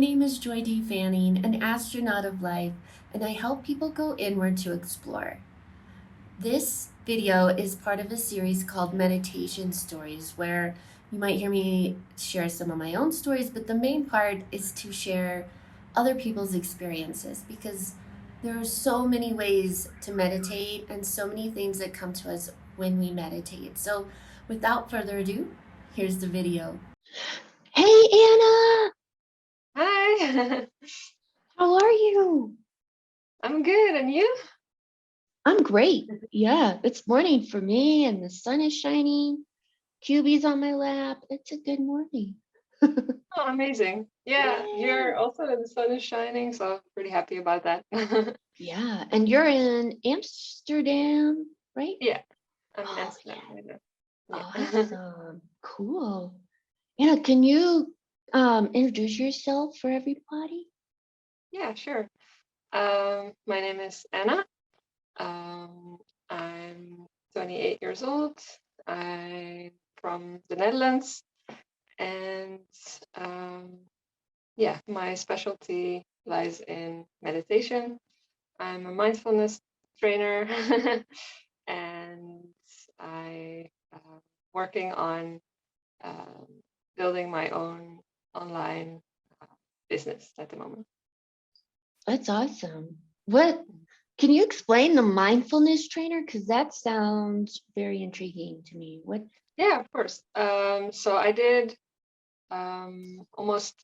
name is Joy D. Fanning, an astronaut of life, and I help people go inward to explore. This video is part of a series called Meditation Stories, where you might hear me share some of my own stories, but the main part is to share other people's experiences because there are so many ways to meditate and so many things that come to us when we meditate. So, without further ado, here's the video. Hey, Anna! Hi, How are you? I'm good. And you? I'm great. Yeah, it's morning for me and the sun is shining. QB's on my lap. It's a good morning. Oh, amazing. Yeah, Yeah. here also the sun is shining, so pretty happy about that. Yeah, and you're in Amsterdam, right? Yeah, I'm in Oh, Amsterdam right now. yeah. Yeah. Awesome. Cool. Anna, can you introduce yourself for everybody? Yeah, sure. My name is Anna. I'm 28 years old. I'm from the Netherlands, and yeah, my specialty lies in meditation. I'm a mindfulness trainer and I working on um, building my own online business at the moment. That's awesome. What can you explain the mindfulness trainer? Because that sounds very intriguing to me. What? Yeah, of course. So I did almost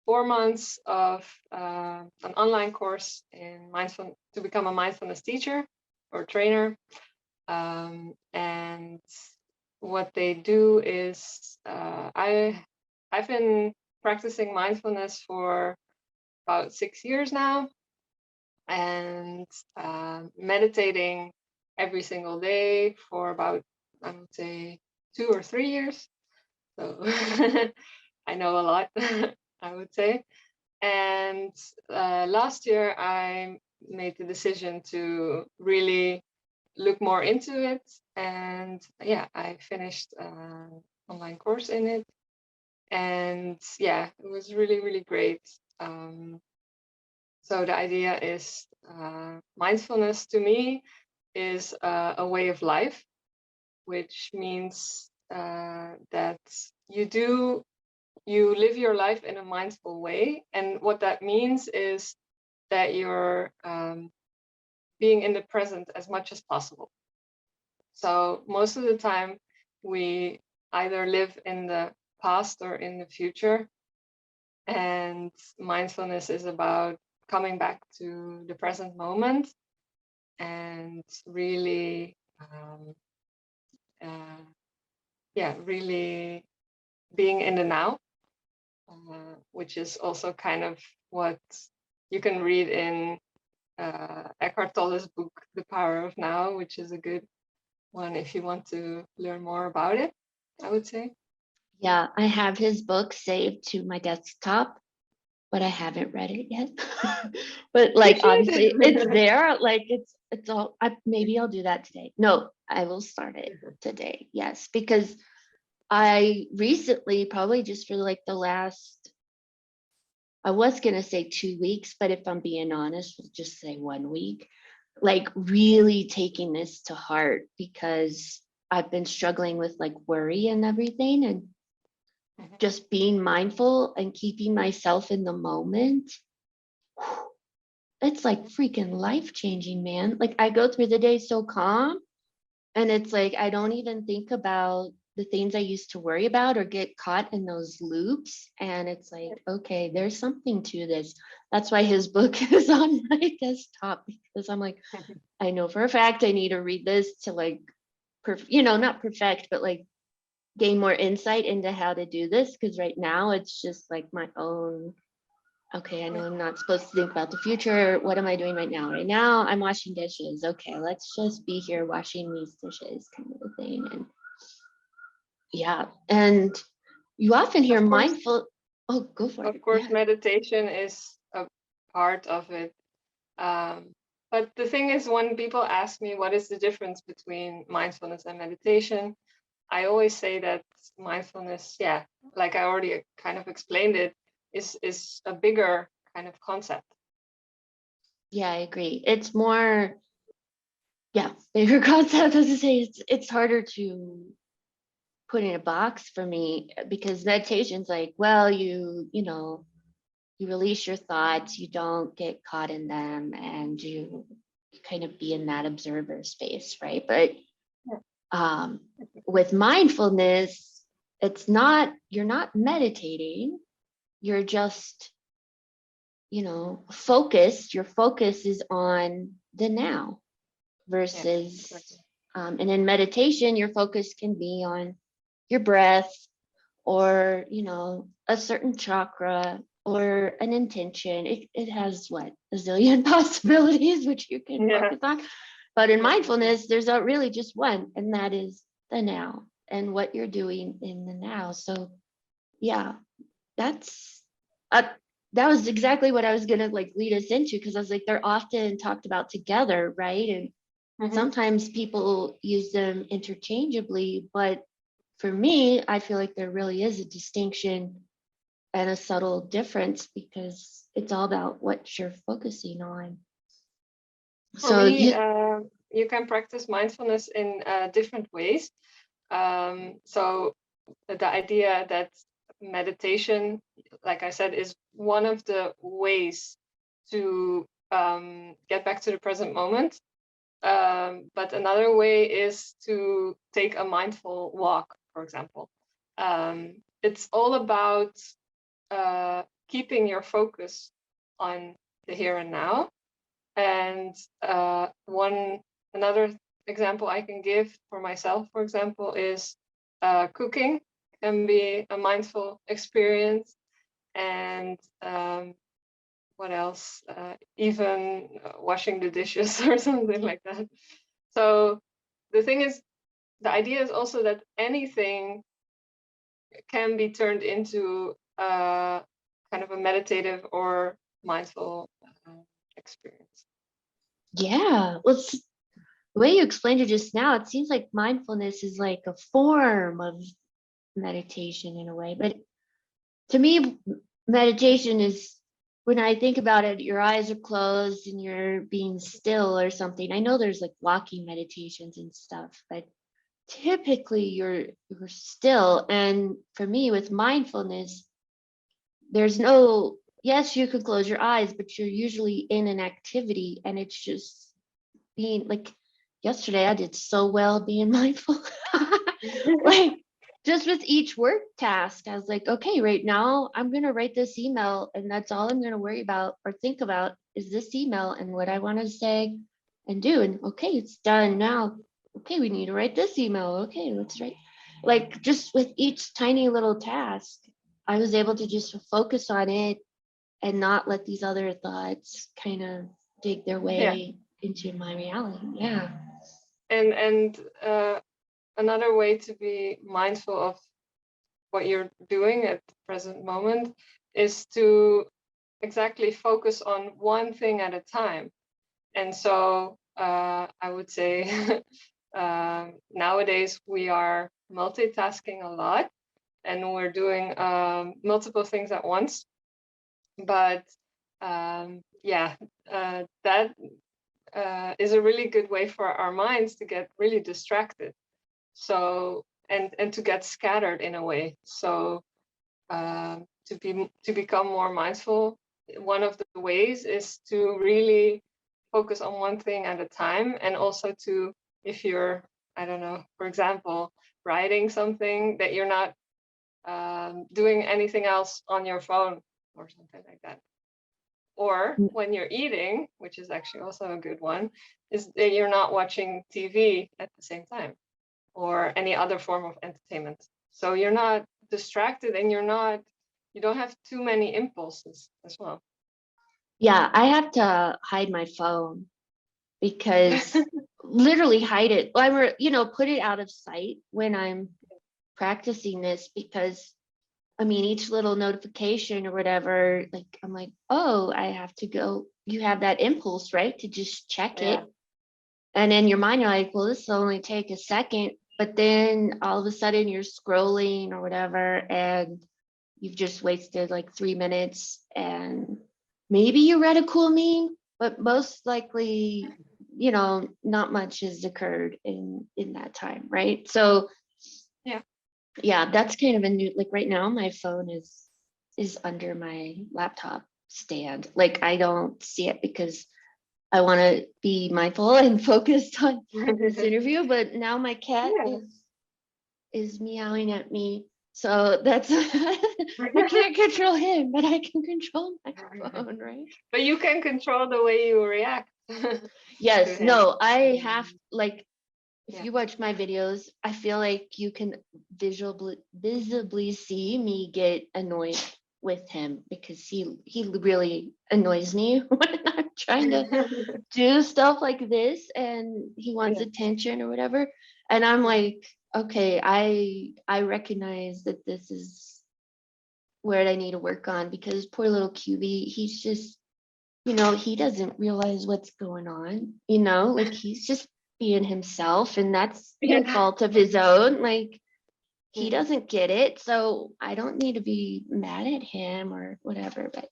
4 months of an online course in mindful to become a mindfulness teacher or trainer. And what they do is I've been practicing mindfulness for about 6 years now, and meditating every single day for about, I would say, 2 or 3 years. So I know a lot, I would say. And last year I made the decision to really look more into it, and yeah, I finished an online course in it, and yeah, it was really great. So the idea is mindfulness to me is a way of life, which means that you live your life in a mindful way, and what that means is that you're being in the present as much as possible. So most of the time we either live in the past or in the future, and mindfulness is about coming back to the present moment and really really being in the now, which is also kind of what you can read in Eckhart Tolle's book The Power of Now, which is a good one if you want to learn more about it, I would say. Yeah, I have his book saved to my desktop, but I haven't read it yet. But You like obviously it's should. there. Like it's all. Maybe I'll do that today. No, I will start it today. Yes, because I recently, probably just for like the last, I was gonna say 2 weeks, but if I'm being honest, we'll just say 1 week. Like really taking this to heart because I've been struggling with like worry and everything, and just being mindful and keeping myself in the moment. It's like freaking life changing, man. Like I go through the day so calm, and it's like I don't even think about the things I used to worry about or get caught in those loops. And it's like, okay, there's something to this. That's why his book is on my desktop, because I'm like, I know for a fact I need to read this to like, not perfect, but like gain more insight into how to do this. Because right now it's just like my own. Okay, I know I'm not supposed to think about the future. What am I doing right now? Right now, I'm washing dishes. Okay, let's just be here washing these dishes, kind of a thing. And yeah, and you often hear Of course, mindful. Oh, go for of it. course, Yeah. meditation is a part of it. But the thing is, when people ask me what is the difference between mindfulness and meditation, I always say that mindfulness, yeah, like I already kind of explained it, is a bigger kind of concept. Yeah, I agree. It's more, yeah, bigger concept. As I say, it's harder to put in a box for me, because meditation's like, well, you know, you release your thoughts, you don't get caught in them, and you kind of be in that observer space, right? But with mindfulness, it's not, you're not meditating, you're just, you know, focused. Your focus is on the now versus, Exactly. and in meditation, your focus can be on your breath, or, you know, a certain chakra, or an intention. It has what, a zillion possibilities which you can Yeah. focus on. But in Yeah. mindfulness, there's not really just one, and that is the now and what you're doing in the now. So yeah, that's that was exactly what I was gonna like lead us into, because I was like, they're often talked about together, right? And Mhm. sometimes people use them interchangeably, but for me, I feel like there really is a distinction and a subtle difference, because it's all about what you're focusing on. For So me, you, you can practice mindfulness in different ways. So the idea that meditation, like I said, is one of the ways to get back to the present moment. But another way is to take a mindful walk, for example. It's all about keeping your focus on the here and now. And another example I can give for myself, for example, is cooking can be a mindful experience. And what else? Even washing the dishes or something like that. So the thing is, the idea is also that anything can be turned into kind of a meditative or mindful experience. yeah, well, the way you explained it just now, it seems like mindfulness is like a form of meditation in a way. But to me, meditation is, when I think about it, your eyes are closed and you're being still or something. I know there's like walking meditations and stuff, but typically you're still. And for me, with mindfulness, there's no, yes, you could close your eyes, but you're usually in an activity, and it's just being like, yesterday I did so well being mindful. Like, just with each work task, I was like, okay, right now I'm going to write this email, and that's all I'm going to worry about or think about is this email and what I want to say and do. And okay, it's done now. Okay, we need to write this email. Okay, let's write. Like, just with each tiny little task, I was able to just focus on it and not let these other thoughts kind of dig their Yeah. way into my reality. Yeah. And another way to be mindful of what you're doing at the present moment is to exactly focus on one thing at a time. And so I would say nowadays we are multitasking a lot, and we're doing multiple things at once. But yeah, that is a really good way for our minds to get really distracted. So and to get scattered in a way. So to become more mindful, one of the ways is to really focus on one thing at a time, and also to, if you're, I don't know, for example, writing something, that you're not doing anything else on your phone or something like that. Or when you're eating, which is actually also a good one, is that you're not watching TV at the same time, or any other form of entertainment. So you're not distracted, and you don't have too many impulses as well. Yeah, I have to hide my phone, because literally hide it. Well, you know, put it out of sight when I'm practicing this, because I mean, each little notification or whatever, like, I'm like, oh, I have to go. You have that impulse, right? To just check Yeah. it. And in your mind, you're like, well, this will only take a second. But then all of a sudden you're scrolling or whatever. And you've just wasted like 3 minutes, and maybe you read a cool meme, but most likely, you know, not much has occurred in that time, right? So yeah, that's kind of a new, like right now my phone is under my laptop stand. Like I don't see it because I want to be mindful and focused on this interview, but now my cat is meowing at me. So that's I can't control him, but I can control my phone, right? But you can control the way you react. Yes, to him. no, I have, like, if Yeah. you watch my videos, I feel like you can visibly see me get annoyed with him because he really annoys me when I'm trying to do stuff like this and he wants Yeah. attention or whatever. And I'm like, okay, I recognize that this is where I need to work on, because poor little QB, he's just, you know, he doesn't realize what's going on, you know, like he's just being himself, and that's no Yeah. fault of his own. Like he Yeah. doesn't get it, so I don't need to be mad at him or whatever. But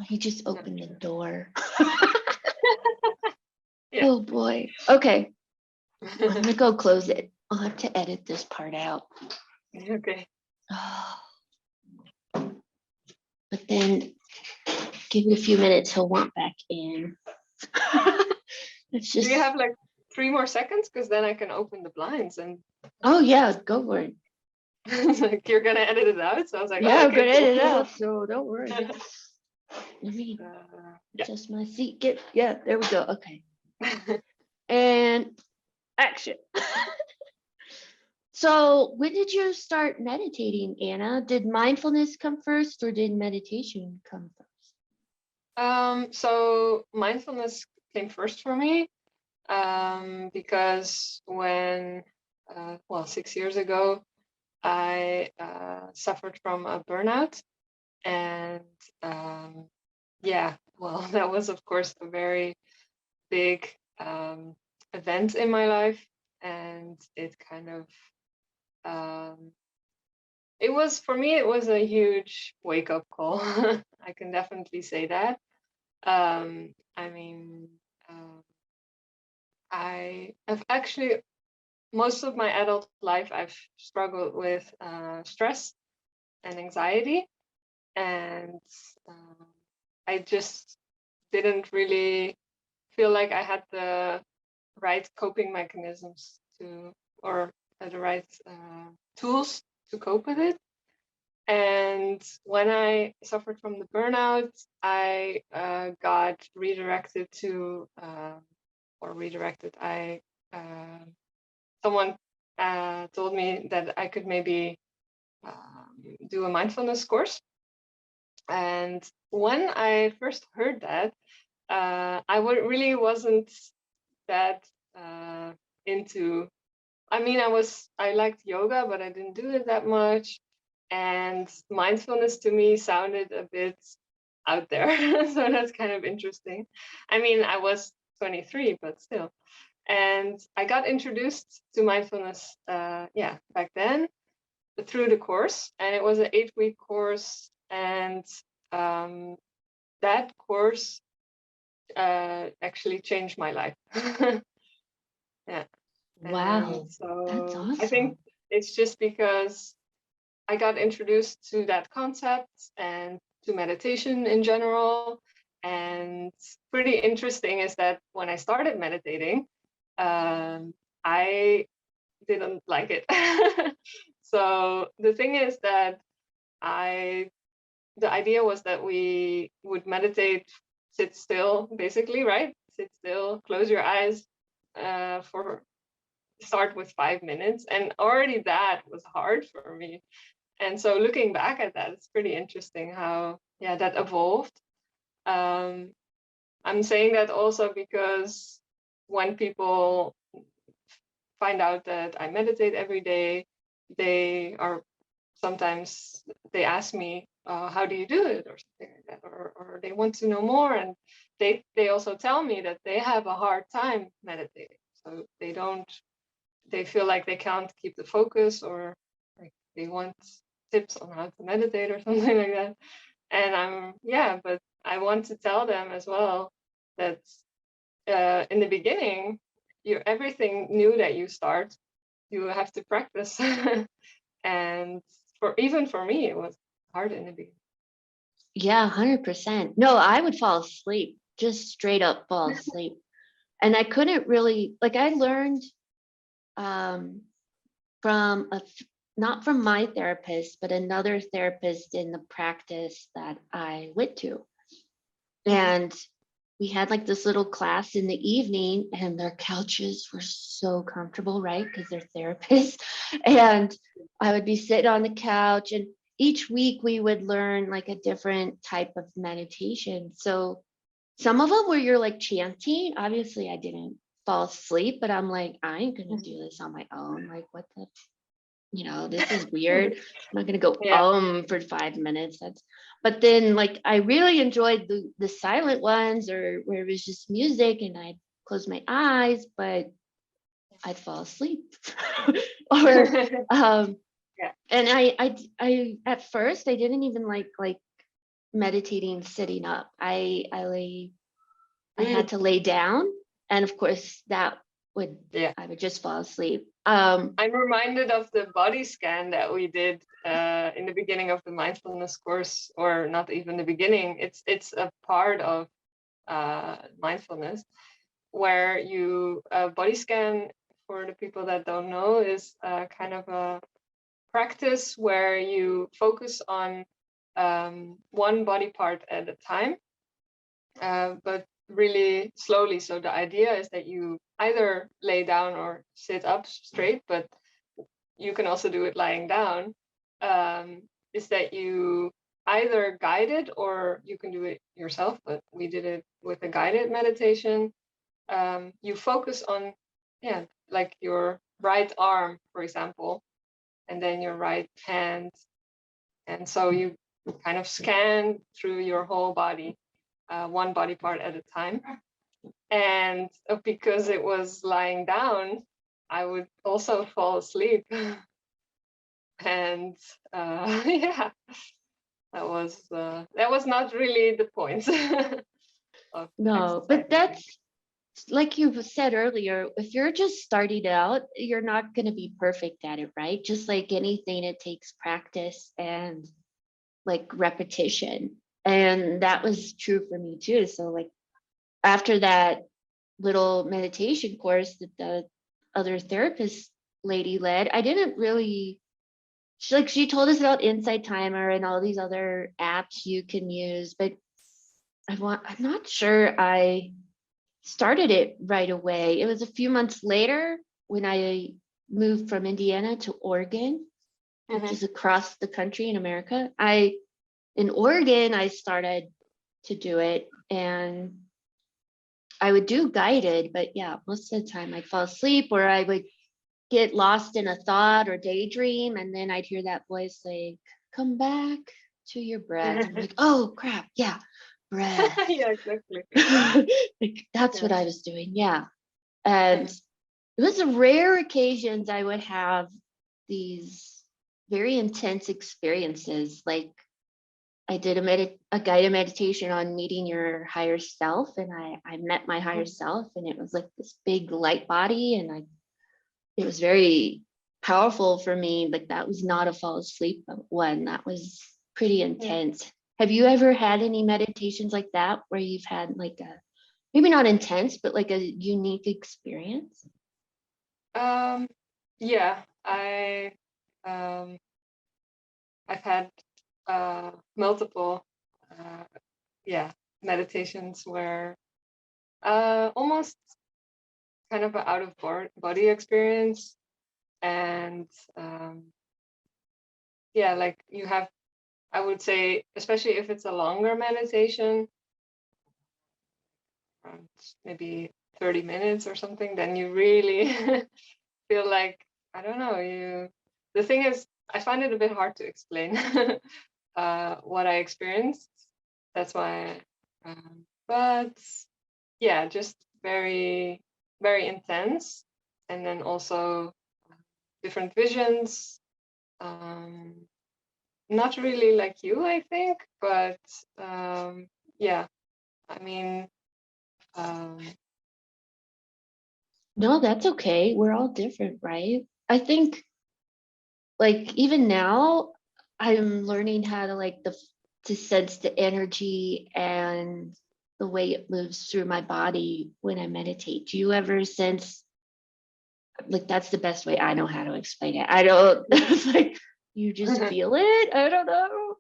he just opened the door. Yeah. Oh boy. Okay, I'm gonna go close it. I'll have to edit this part out. Okay. But then give it a few minutes, he'll want back in. It's Do just, you have like 3 more seconds? Because then I can open the blinds and oh yeah, go for it. like you're gonna edit it out. So I was like, Yeah, oh, I'm okay, gonna cool. edit it out, so don't worry. Let me Yeah. adjust my seat. Yeah, there we go. Okay. And action. So when did you start meditating, Anna? Did mindfulness come first or did meditation come first? So mindfulness came first for me, because when, well, 6 years ago, I suffered from a burnout, and yeah, well, that was of course a very big event in my life, and it kind of it was, for me, it was a huge wake up call. I can definitely say that. I mean, I have actually, most of my adult life, I've struggled with stress and anxiety, and I just didn't really feel like I had the right coping mechanisms to, or the right tools to cope with it. And when I suffered from the burnout, I got redirected to, or redirected, someone told me that I could maybe do a mindfulness course. And when I first heard that, really wasn't that into, I mean, I liked yoga, but I didn't do it that much. And mindfulness to me sounded a bit out there. So that's kind of interesting. I mean, I was 23, but still. And I got introduced to mindfulness, back then through the course. And it was an 8-week course. And that course actually changed my life. Yeah. Wow, And so that's I think awesome. it's just because I got introduced to that concept and to meditation in general. And pretty interesting is that when I started meditating, I didn't like it. So the thing is that the idea was that we would meditate, sit still, basically, right? Sit still, close your eyes, for start with 5 minutes, and already that was hard for me. And so looking back at that, it's pretty interesting how, yeah, that evolved. I'm saying that also because when people find out that I meditate every day, they are sometimes, they ask me, how do you do it, or something like that, or they want to know more, and they also tell me that they have a hard time meditating. So they feel like they can't keep the focus, or like they want tips on how to meditate or something like that. And but I want to tell them as well that in the beginning, everything new that you start, you have to practice. And even for me, it was hard in the beginning. Yeah, 100%. No, I would fall asleep, just straight up fall asleep. And I couldn't really, like, I learned from not from my therapist, but another therapist in the practice that I went to. And we had like this little class in the evening, and their couches were so comfortable, right? Because they're therapists. And I would be sitting on the couch, and each week we would learn like a different type of meditation. So some of them where you're like chanting, obviously I didn't fall asleep, but I'm like, I ain't gonna do this on my own. Like, what the, this is weird. I'm not gonna go Yeah. for 5 minutes. But then like I really enjoyed the silent ones, or where it was just music and I'd close my eyes, but I'd fall asleep. Or Yeah. and I at first I didn't even like meditating sitting up. I had to lay down, and of course that would I would just fall asleep. I'm reminded of the body scan that we did in the beginning of the mindfulness course, or not even the beginning. It's a part of mindfulness, where you body scan, for the people that don't know, is kind of a practice where you focus on one body part at a time, but really slowly. So the idea is that you either lay down or sit up straight, but you can also do it lying down. Is that you either guide it or you can do it yourself, but we did it with a guided meditation. You focus on, like your right arm, for example, and then your right hand. And so you kind of scan through your whole body, one body part at a time. And because it was lying down, I would also fall asleep. And yeah, that was not really the point. Of No, but exercising. that's like you said earlier, if you're just starting out, you're not going to be perfect at it, right? Just like anything, it takes practice and like repetition. And that was true for me too. So, like, after that little meditation course that the other therapist lady led, I didn't really, she told us about Insight Timer and all these other apps you can use, but I'm not sure I started it right away. It was a few months later when I moved from Indiana to Oregon, which is across the country in America. In Oregon, I started to do it, and I would do guided, but yeah, most of the time I'd fall asleep, or I would get lost in a thought or daydream, and then I'd hear that voice like, come back to your breath. I'm like, oh crap, yeah, breath. Yeah, exactly. Like, that's what I was doing. Yeah. And it was a rare occasions I would have these very intense experiences. Like, I did a guided meditation on meeting your higher self, and I met my higher self, and it was like this big light body, and it was very powerful for me. Like, that was not a fall asleep one. That was pretty intense. Have you ever had any meditations like that where you've had like a, maybe not intense, but like a unique experience? Yeah, I've had multiple meditations where almost kind of an out of body experience. And like you have, I would say, especially if it's a longer meditation, around maybe 30 minutes or something, then you really feel like, I don't know, the thing is, I find it a bit hard to explain what I experienced. That's why, but yeah, just very, very intense. And then also different visions. not really like you, I think, but yeah, I mean, um, No, that's okay. We're all different, right? I think like even now I'm learning how to like to sense the energy and the way it moves through my body when I meditate. Do you ever sense, like, that's the best way I know how to explain it. I don't it's like you just feel it. I don't know.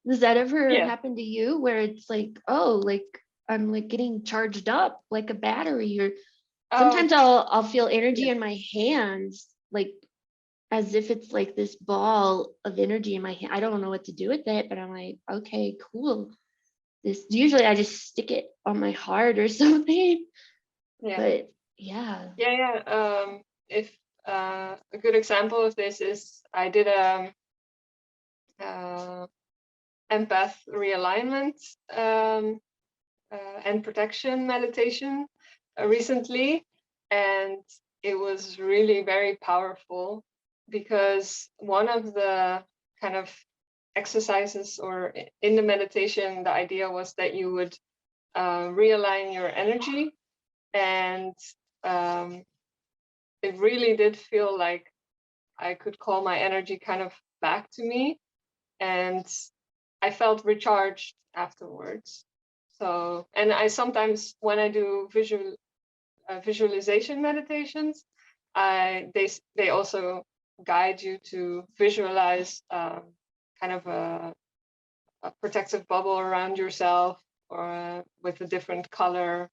Does that ever yeah. happen to you where it's like, oh, like I'm like getting charged up like a battery, or Oh, sometimes I'll feel energy yeah. in my hands, like as if it's like this ball of energy in my hand. I don't know what to do with it, but I'm like, okay, cool. This usually I just stick it on my heart or something. Yeah. But yeah. Yeah. If a good example of this is I did a empath realignment and protection meditation recently, and it was really very powerful because one of the kind of exercises or in the meditation, the idea was that you would realign your energy, and um, it really did feel like I could call my energy kind of back to me, and I felt recharged afterwards. So, and I sometimes when I do visualization meditations, they also guide you to visualize kind of a protective bubble around yourself, or with a different color,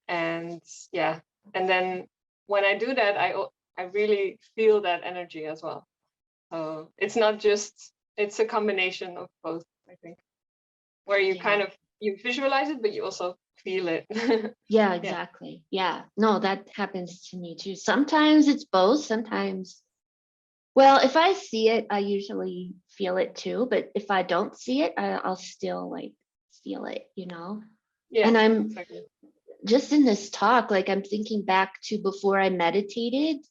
and yeah, and then when I do that, I really feel that energy as well. So it's not just, it's a combination of both, I think, where you kind Yeah. of you visualize it, but you also feel it. Yeah, Yeah. exactly. Yeah. No, that happens to me too. Sometimes it's both. Sometimes, well, if I see it, I usually feel it too. But if I don't see it, I'll still like feel it, you know? Yeah, And I'm exactly. just in this talk, like I'm thinking back to before I meditated.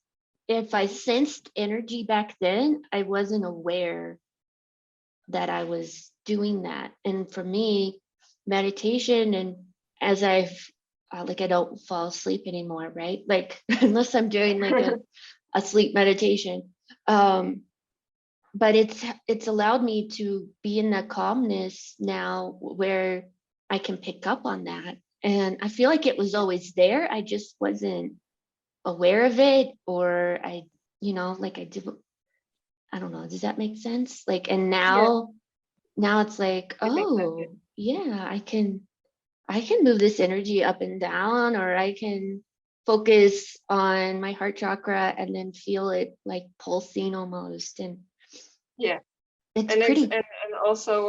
If I Mhm. sensed energy back then, I wasn't aware that I was doing that. And for me, meditation, and as I've like I don't fall asleep anymore, right? Like unless I'm doing like a sleep meditation. Um, but it's allowed me to be in that calmness now where I can pick up on that. And I feel like it was always there. I just wasn't aware of it, or like I did. I don't know. Does that make sense? Like, and Yeah, now it's like, I think that. oh yeah, I can move this energy up and down, or I can focus on my heart chakra and then feel it like pulsing almost. And Yeah, it's and it's pretty. and also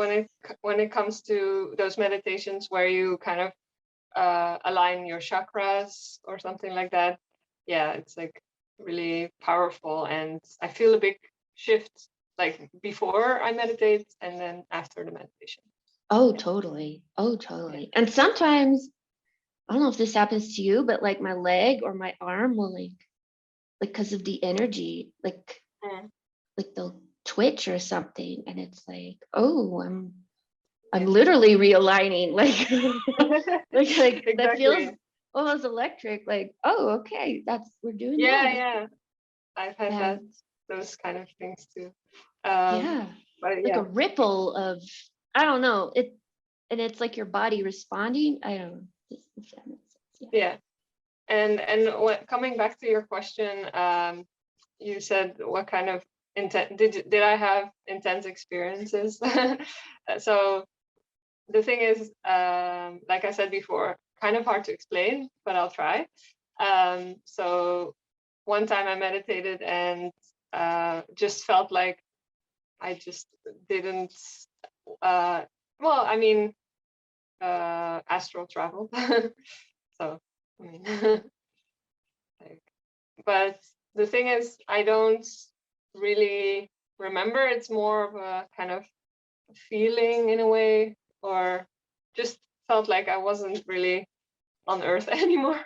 when it comes to those meditations where you kind of align your chakras or something like that, yeah, it's like really powerful, and I feel a big shift like before I meditate and then after the meditation. Oh, Yeah. totally. Oh, Yeah. totally. And sometimes, I don't know if this happens to you, but like my leg or my arm will like because of the energy, Mm. like they'll twitch or something. And it's like, oh, I'm Yeah. literally realigning. Like that feels Exactly. almost electric. Like, oh, okay, we're doing Yeah, that. yeah. I've had that, And those kind of things too. Um, yeah, but like a yeah, ripple of, I don't know, and it's like your body responding. I don't know if that makes sense. yeah. And coming back to your question, you said what kind of did I have intense experiences? So the thing is, like I said before, kind of hard to explain, but I'll try. So one time I meditated and just felt like I just didn't. Uh, well, I mean, astral travel. So, I mean, like, but the thing is, I don't really remember. It's more of a kind of feeling in a way, or just felt like I wasn't really on Earth anymore.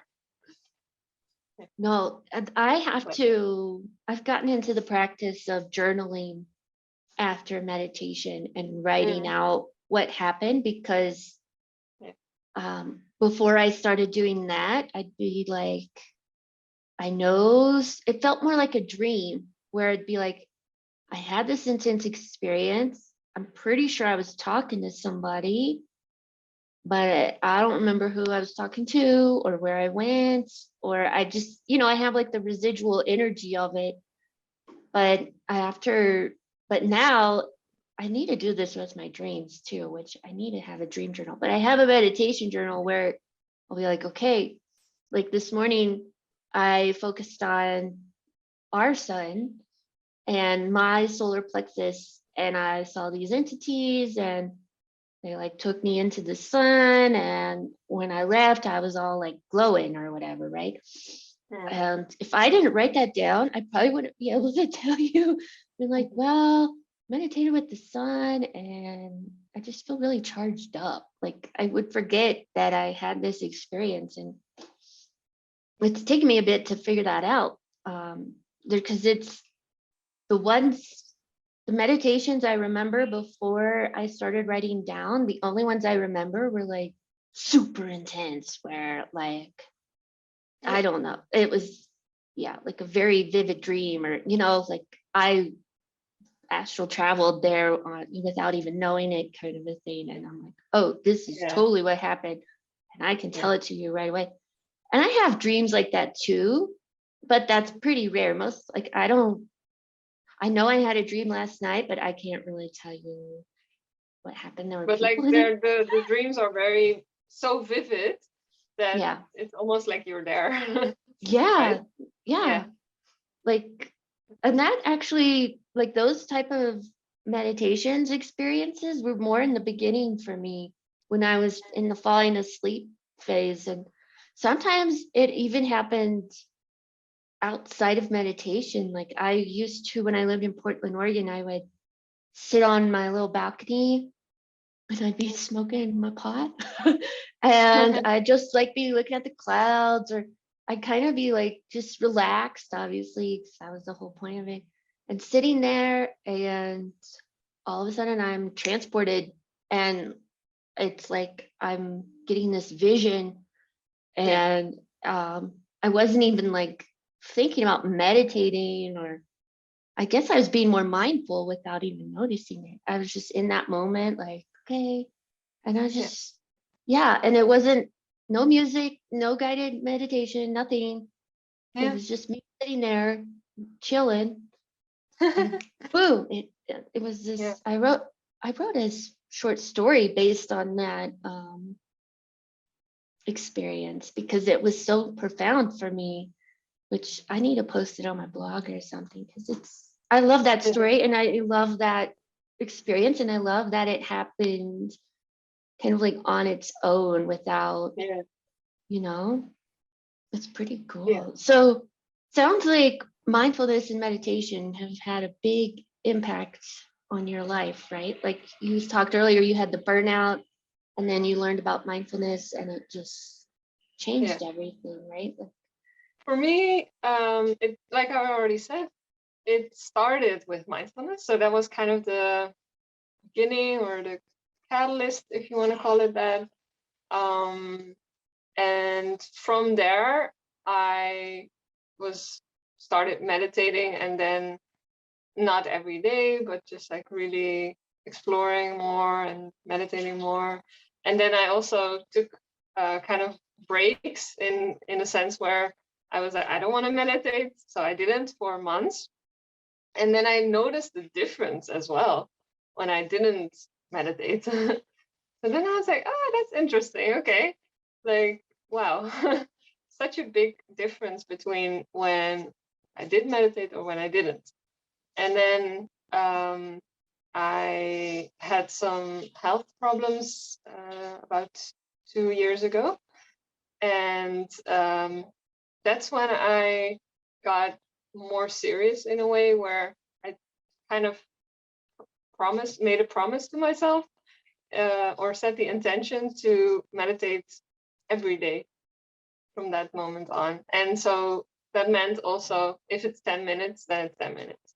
No, and I've gotten into the practice of journaling after meditation and writing out what happened, because before I started doing that, I'd be like, I know it felt more like a dream, where it'd be like, I had this intense experience. I'm pretty sure I was talking to somebody, but I don't remember who I was talking to or where I went, or I just, I have like the residual energy of it. But now I need to do this with my dreams too, which I need to have a dream journal. But I have a meditation journal where I'll be like, okay, like this morning, I focused on our sun and my solar plexus, and I saw these entities, and they like took me into the sun, and when I left, I was all like glowing or whatever, right? And if I didn't write that down, I probably wouldn't be able to tell you. Be like, well, meditated with the sun, and I just feel really charged up. Like I would forget that I had this experience, and it's taken me a bit to figure that out. Because it's the meditations I remember before I started writing down, the only ones I remember were like super intense, where like, I don't know, it was, like a very vivid dream, or, like I astral traveled there without even knowing it, kind of a thing. And I'm like, oh, this is totally what happened. And I can tell it to you right away. And I have dreams like that too, but that's pretty rare. I know I had a dream last night, but I can't really tell you what happened. There were But like people in it. the dreams are so vivid that it's almost like you're there. Yeah. Right? Yeah. Like, and that actually, like those type of meditations experiences were more in the beginning for me, when I was in the falling asleep phase. And sometimes it even happened outside of meditation. Like I used to, when I lived in Portland, Oregon, I would sit on my little balcony and I'd be smoking my pot and I'd just like be looking at the clouds, or I'd kind of be like just relaxed, obviously, because that was the whole point of it. And sitting there, and all of a sudden I'm transported, and it's like I'm getting this vision, and I wasn't even like thinking about meditating, or I guess I was being more mindful without even noticing it. I was just in that moment, like, okay. And I was just, and it wasn't no music, no guided meditation, nothing. It was just me sitting there chilling. And boom, it was this. I wrote a short story based on that experience, because it was so profound for me, which I need to post it on my blog or something, because I love that story, and I love that experience, and I love that it happened kind of like on its own without, it's pretty cool. So sounds like mindfulness and meditation have had a big impact on your life, right? Like you talked earlier, you had the burnout, and then you learned about mindfulness, and it just changed everything, right? For me, it, like I already said, it started with mindfulness. So that was kind of the beginning, or the catalyst, if you want to call it that. And from there, I started meditating, and then not every day, but just like really exploring more and meditating more. And then I also took kind of breaks in a sense where I was like, I don't want to meditate, so I didn't for months. And then I noticed the difference as well when I didn't meditate. So then I was like, oh, that's interesting. Okay. Like, wow, such a big difference between when I did meditate or when I didn't. And then I had some health problems about 2 years ago. And that's when I got more serious in a way, where I kind of made a promise to myself, or set the intention to meditate every day from that moment on. And so that meant also, if it's 10 minutes, then it's 10 minutes.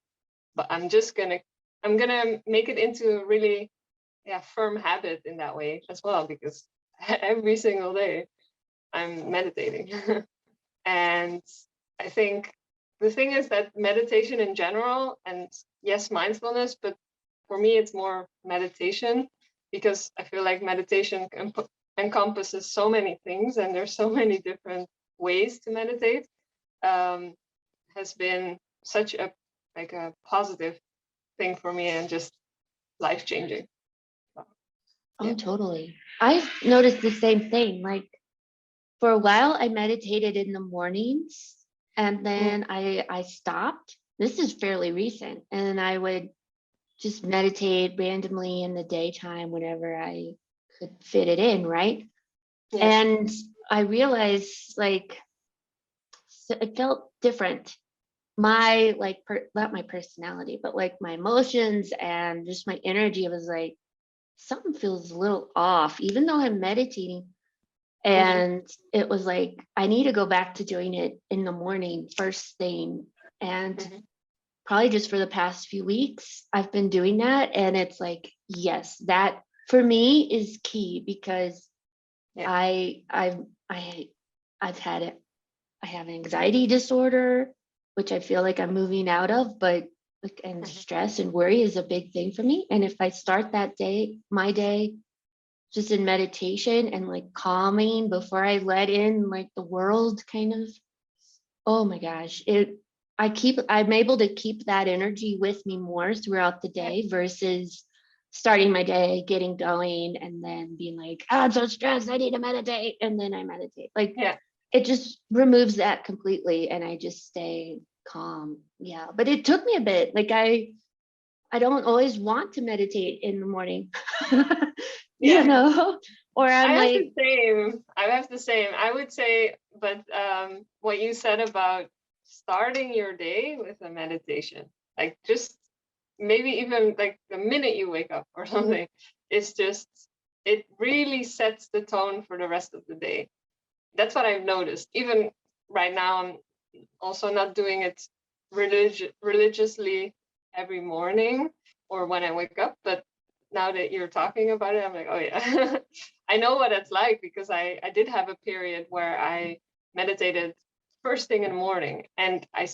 But I'm just going to I'm gonna make it into a really firm habit in that way as well, because every single day I'm meditating. And I think the thing is that meditation in general, and yes, mindfulness, but for me it's more meditation, because I feel like meditation encompasses so many things, and there's so many different ways to meditate, has been such a positive thing for me, and just life changing. Oh, totally. I've noticed the same thing. Like for a while, I meditated in the mornings, and then I stopped. This is fairly recent, and I would just meditate randomly in the daytime whenever I could fit it in, right? Yes. And I realized like it felt different. My not my personality, but like my emotions and just my energy was like, something feels a little off, even though I'm meditating. And it was like, I need to go back to doing it in the morning, first thing. And probably just for the past few weeks, I've been doing that. And it's like, yes, that for me is key, because I've had it. I have an anxiety disorder, which I feel like I'm moving out of, but and stress and worry is a big thing for me. And if I start that day, my day, just in meditation and like calming before I let in like the world kind of, oh my gosh, I'm able to keep that energy with me more throughout the day versus starting my day, getting going, and then being like, oh, I'm so stressed, I need to meditate. And then I meditate. Like, it just removes that completely, and I just stay calm. Yeah. But it took me a bit. Like I don't always want to meditate in the morning. You know, or I'm I have like, the same. I would say, but what you said about starting your day with a meditation, like just maybe even like the minute you wake up or something, it's just, it really sets the tone for the rest of the day. That's what I've noticed. Even right now, I'm also not doing it religiously every morning or when I wake up, but now that you're talking about it, I'm like, oh yeah. I know what it's like, because I did have a period where I meditated first thing in the morning, and I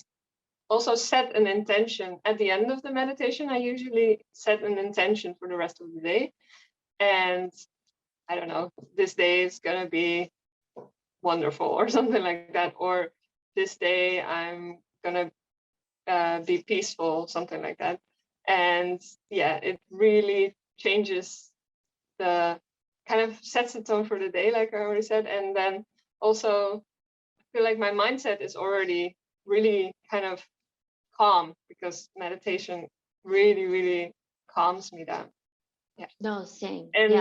also set an intention at the end of the meditation. I usually set an intention for the rest of the day, and I don't know, this day is gonna be wonderful or something like that, or this day I'm gonna be peaceful, something like that. And it really changes the kind of sets the tone for the day, like I already said. And then also I feel like my mindset is already really kind of calm, because meditation really, really calms me down. No, same. And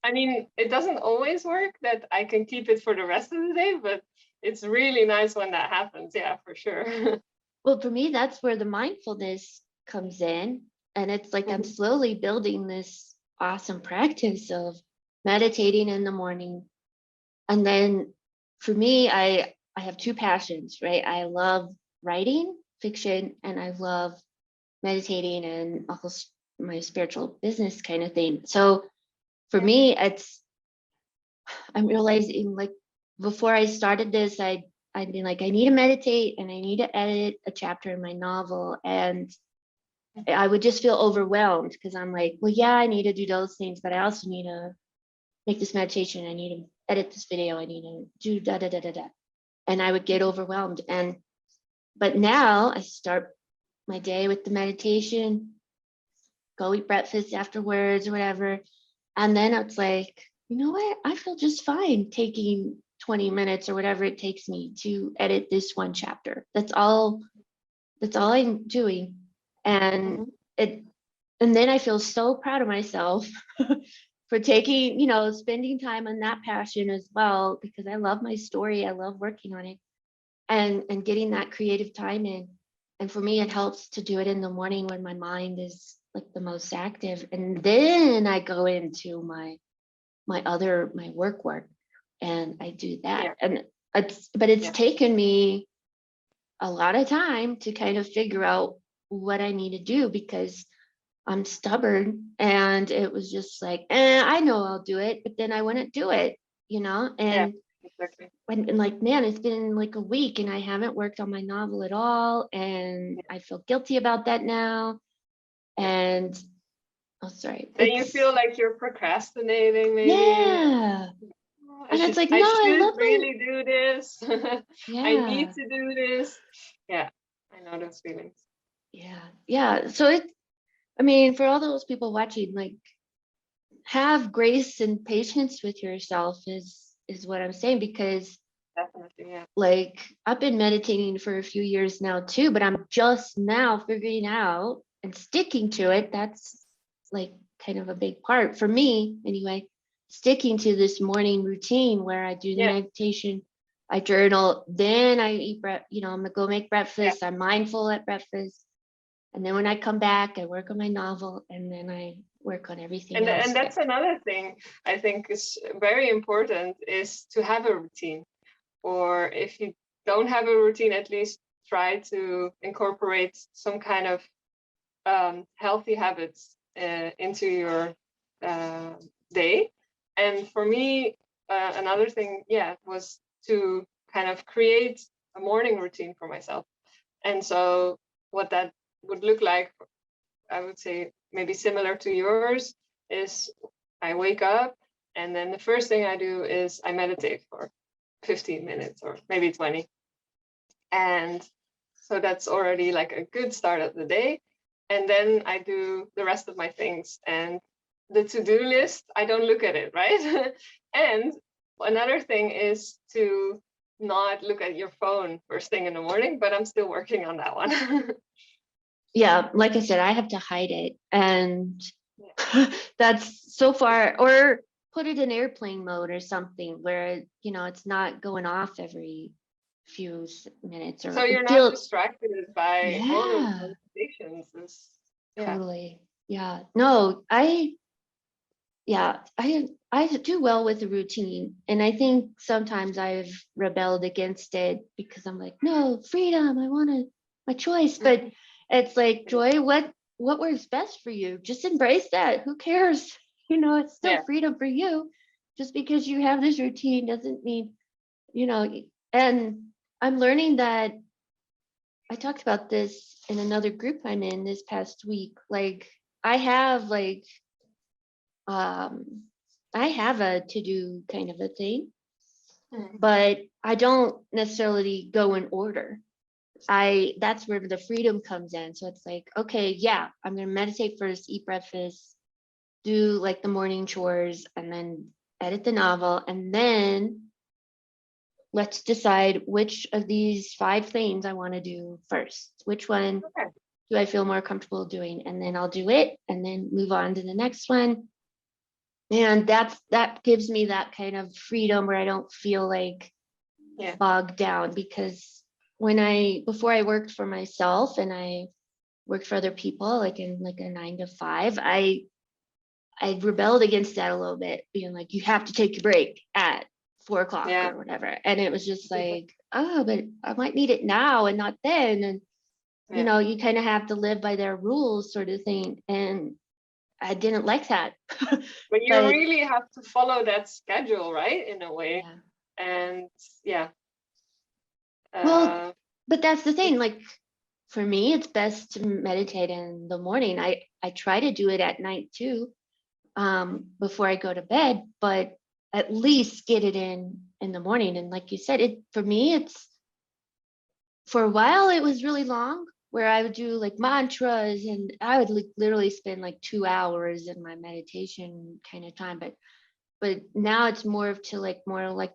I mean, it doesn't always work that I can keep it for the rest of the day, but it's really nice when that happens. Yeah, for sure. Well, for me, that's where the mindfulness comes in. And it's like I'm slowly building this awesome practice of meditating in the morning. And then for me, I have two passions, right? I love writing fiction, and I love meditating and also my spiritual business kind of thing. So for me, I'm realizing, like, before I started this, I'd been like, I need to meditate and I need to edit a chapter in my novel. And I would just feel overwhelmed, because I'm like, well, yeah, I need to do those things, but I also need to make this meditation. I need to edit this video. I need to do da da da da da. And I would get overwhelmed. But now I start my day with the meditation, go eat breakfast afterwards or whatever. And then it's like, you know what? I feel just fine taking 20 minutes or whatever it takes me to edit this one chapter. That's all I'm doing. And and then I feel so proud of myself for taking, spending time on that passion as well, because I love my story. I love working on it, and getting that creative time in. And for me, it helps to do it in the morning when my mind is like the most active. And then I go into my work, and I do that. And it's taken me a lot of time to kind of figure out what I need to do, because I'm stubborn, and it was just like, I know I'll do it, but then I wouldn't do it, Yeah, and exactly. and like, man, it's been like a week and I haven't worked on my novel at all, and I feel guilty about that now. Yeah. And oh, sorry, Then you feel like you're procrastinating, maybe. yeah, "Oh, and it's like, I no, I should love my, really do this. I need yeah, to do this." Yeah, I know those feelings. yeah. So I mean, for all those people watching, like, have grace and patience with yourself is what I'm saying, because Definitely, yeah. like, I've been meditating for a few years now too, but I'm just now figuring out and sticking to it. That's like kind of a big part for me anyway, sticking to this morning routine where I do the Yeah, meditation, I journal, then I eat I'm gonna go make yeah. breakfast, I'm mindful at breakfast, and then when I come back, I work on my novel, and then I work on everything And else. that's another thing I think is very important, is to have a routine. Or if you don't have a routine, at least try to incorporate some kind of healthy habits into your uh, day. And for me, another thing, yeah, was to kind of create a morning routine for myself. And so what that would look like, I would say maybe similar to yours, is I wake up, and then the first thing I do is I meditate for 15 minutes or maybe 20. And so that's already like a good start of the day. And then I do the rest of my things. And the to-do list, I don't look at it, right? And another thing is to not look at your phone first thing in the morning, but I'm still working on that one. Yeah, like I said, I have to hide it, and Yeah. that's so far, or put it in airplane mode or something where it's not going off every few minutes, or So you're it not feels, distracted by all those yeah, notifications. Yeah, totally, yeah. No, I do well with the routine, and I think sometimes I've rebelled against it because I'm like, no, freedom, I want my choice. But it's like, Joy, what works best for you? Just embrace that. Who cares? It's still yeah, freedom for you. Just because you have this routine doesn't mean, you know, and I'm learning that. I talked about this in another group I'm in this past week. Like, I have like um I have a to-do kind of a thing, mm, but I don't necessarily go in order. That's where the freedom comes in. So it's like, okay, yeah, I'm gonna meditate first, eat breakfast, do like the morning chores, and then edit the novel, and then let's decide which of these 5 things I want to do first. Which one okay. do I feel more comfortable doing? And then I'll do it and then move on to the next one. And that gives me that kind of freedom where I don't feel like Yeah, bogged down, because before I worked for myself and I worked for other people, like in like a 9 to 5, I rebelled against that a little bit, being like, you have to take your break at 4 o'clock yeah, or whatever. And it was just like, oh, but I might need it now and not then. And yeah. you kind of have to live by their rules, sort of thing. And I didn't like that. But you But really have to follow that schedule, right? In a way. yeah. And yeah, Well, uh, but that's the thing. it's, Like, for me, it's best to meditate in the morning. I try to do it at night too, before I go to bed, but at least get it in the morning. And like you said, it for me, it's for a while it was really long, where I would do like mantras, and I would like literally spend like 2 hours in my meditation kind of time. But now it's more like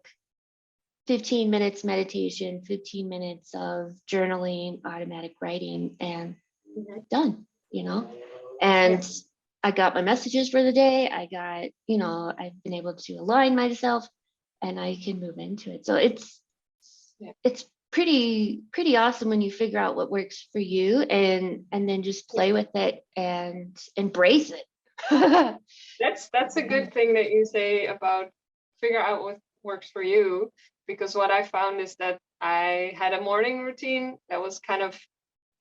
15 minutes meditation, 15 minutes of journaling, automatic writing, and mhm, done, yeah, And I got my messages for the day. I've been able to align myself, and I can move into it. So yeah. it's pretty awesome when you figure out what works for you, and then just Yeah. play with it and embrace it. That's a good thing that you say about figure out what works for you, because what I found is that I had a morning routine that was kind of,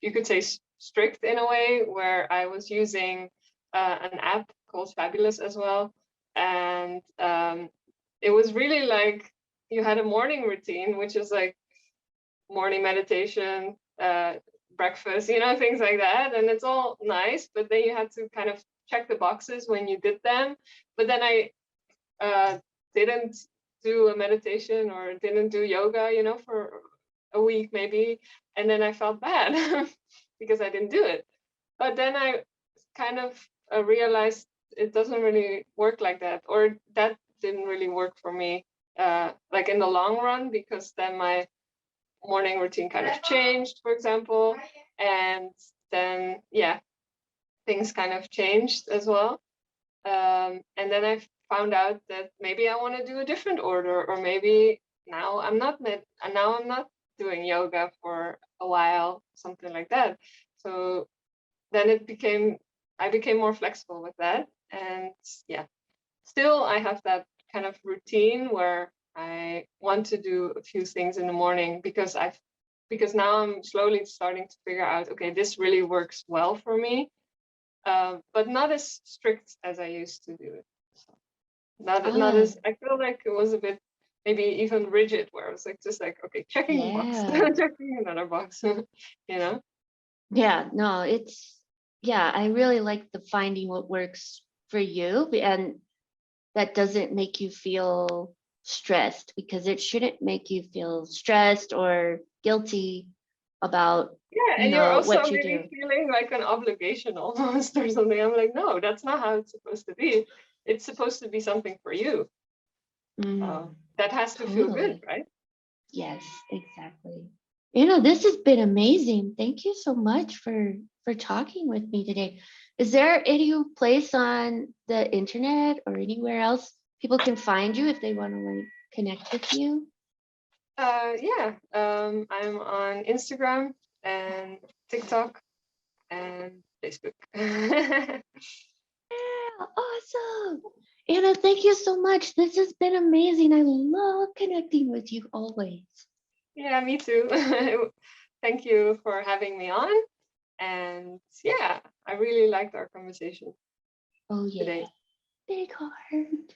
you could say, strict in a way, where I was using an app called Fabulous as well. And it was really like you had a morning routine, which is like morning meditation, breakfast, things like that. And it's all nice, but then you had to kind of check the boxes when you did them. But then I didn't do a meditation or didn't do yoga, for a week maybe. And then I felt bad because I didn't do it. But then I kind of realized it doesn't really work like that, or that didn't really work for me, like in the long run, because then my morning routine kind of changed, for example, and then things kind of changed as well. And then I found out that maybe I want to do a different order, or maybe now I'm not doing yoga for a while, something like that. So then I became more flexible with that. And still I have that kind of routine where I want to do a few things in the morning, because now I'm slowly starting to figure out, okay, this really works well for me, but not as strict as I used to do it. So not as, I feel like it was a bit maybe even rigid, where I was like just like, okay, checking a box, checking another box, Yeah, no, I really like the finding what works for you, and that doesn't make you feel stressed, because it shouldn't make you feel stressed or guilty about and you're also what you maybe do. feeling like an obligation almost or something. I'm like, no, that's not how it's supposed to be. It's supposed to be something for you. That has to feel good, right? Yes, exactly. This has been amazing. Thank you so much for talking with me today. Is there any place on the internet or anywhere else people can find you if they want to like connect with you? I'm on Instagram and TikTok and Facebook. Yeah, awesome. Anna, thank you so much. This has been amazing. I love connecting with you always. Yeah, me too. Thank you for having me on. And I really liked our conversation Oh yeah. today. Big heart.